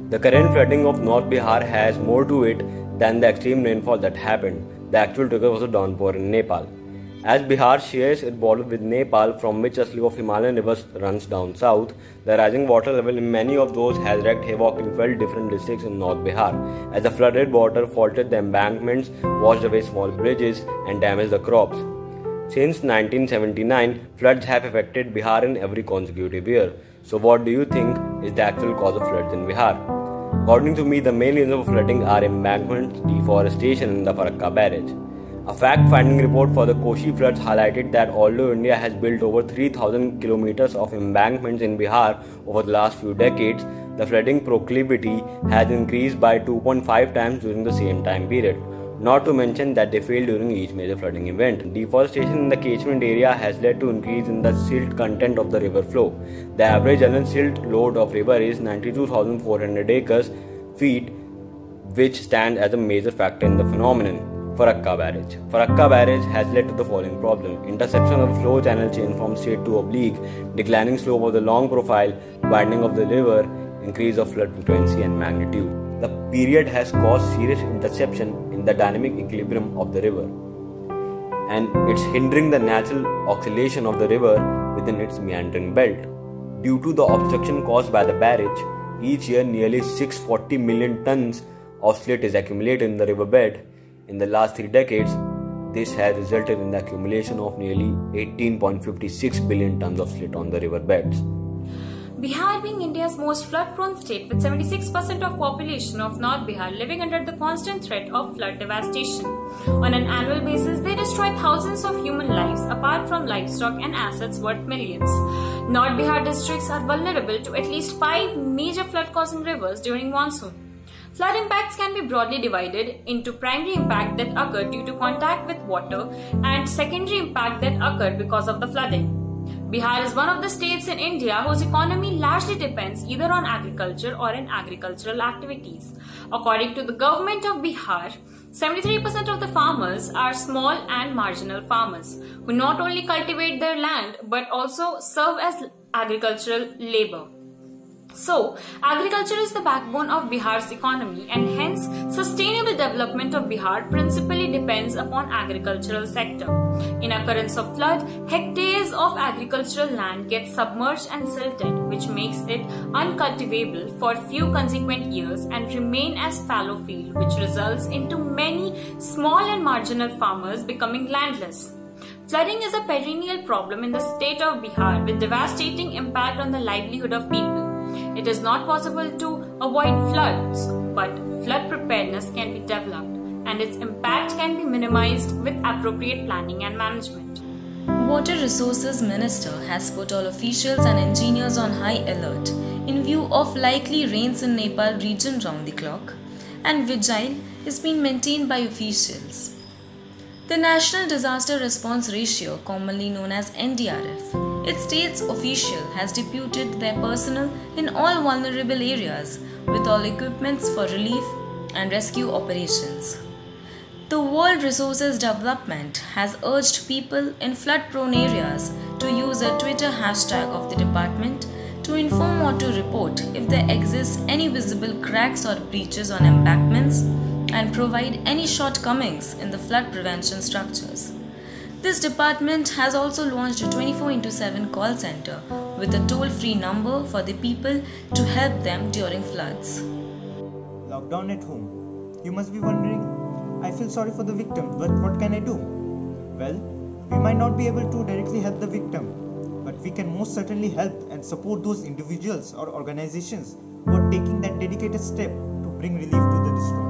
The current flooding of North Bihar has more to it than the extreme rainfall that happened. The actual trigger was a downpour in Nepal. As Bihar shares its border with Nepal, from which a slew of Himalayan rivers runs down south, the rising water level in many of those has wreaked havoc in 12 different districts in North Bihar. As the flooded water faulted the embankments, washed away small bridges, and damaged the crops. Since 1979, floods have affected Bihar in every consecutive year. So what do you think is the actual cause of floods in Bihar? According to me, the main reasons for flooding are embankments, deforestation, and the Farakka barrage. A fact-finding report for the Koshi floods highlighted that although India has built over 3,000 kilometers of embankments in Bihar over the last few decades, the flooding proclivity has increased by 2.5 times during the same time period. Not to mention that they failed during each major flooding event. Deforestation in the catchment area has led to increase in the silt content of the river flow. The average annual silt load of river is 92,400 acres feet, which stands as a major factor in the phenomenon. Farakka barrage. Farakka barrage has led to the following problem: interception of the flow channel change from straight to oblique, declining slope of the long profile, widening of the river, increase of flood frequency and magnitude. The period has caused serious interception in the dynamic equilibrium of the river, and it's hindering the natural oscillation of the river within its meandering belt. Due to the obstruction caused by the barrage, each year nearly 640 million tons of slit is accumulated in the riverbed. In the last 3 decades, this has resulted in the accumulation of nearly 18.56 billion tons of slit on the riverbeds. Bihar being India's most flood-prone state with 76% of population of North Bihar living under the constant threat of flood devastation. On an annual basis, they destroy thousands of human lives apart from livestock and assets worth millions. North Bihar districts are vulnerable to at least 5 major flood-causing rivers during monsoon. Flood impacts can be broadly divided into primary impact that occurred due to contact with water and secondary impact that occurred because of the flooding. Bihar is one of the states in India whose economy largely depends either on agriculture or in agricultural activities. According to the government of Bihar, 73% of the farmers are small and marginal farmers who not only cultivate their land but also serve as agricultural labor. So, agriculture is the backbone of Bihar's economy and hence sustainable development of Bihar principally depends upon agricultural sector. In occurrence of flood, hectares of agricultural land get submerged and silted, which makes it uncultivable for few consequent years and remain as fallow field, which results into many small and marginal farmers becoming landless. Flooding is a perennial problem in the state of Bihar with devastating impact on the livelihood of people. It is not possible to avoid floods, but flood preparedness can be developed and its impact can be minimized with appropriate planning and management. Water Resources Minister has put all officials and engineers on high alert in view of likely rains in Nepal region round the clock, and vigil is being maintained by officials. The National Disaster Response Ratio, commonly known as NDRF, its state's official has deputed their personnel in all vulnerable areas with all equipments for relief and rescue operations. The World Resources Development has urged people in flood-prone areas to use a Twitter hashtag of the department to inform or to report if there exist any visible cracks or breaches on embankments and provide any shortcomings in the flood prevention structures. This department has also launched a 24/7 call center with a toll-free number for the people to help them during floods. Lockdown at home. You must be wondering, I feel sorry for the victim, but what can I do? Well, we might not be able to directly help the victim, but we can most certainly help and support those individuals or organizations who are taking that dedicated step to bring relief to the distraught.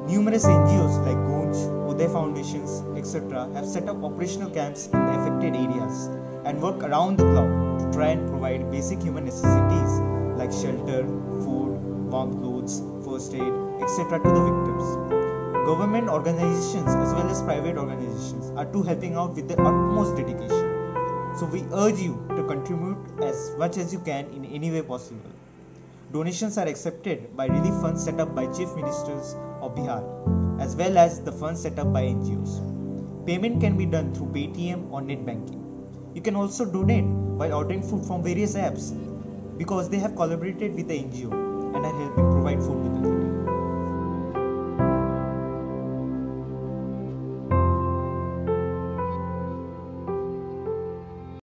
Numerous NGOs like Gunj, Uday Foundations, etc. have set up operational camps in the affected areas and work around the clock to try and provide basic human necessities like shelter, food, warm clothes, first aid, etc. to the victims. Government organizations as well as private organizations are too helping out with their utmost dedication. So we urge you to contribute as much as you can in any way possible. Donations are accepted by relief funds set up by Chief Ministers of Bihar, as well as the funds set up by NGOs. Payment can be done through Paytm or net banking. You can also donate while ordering food from various apps because they have collaborated with the NGO and are helping provide food to them.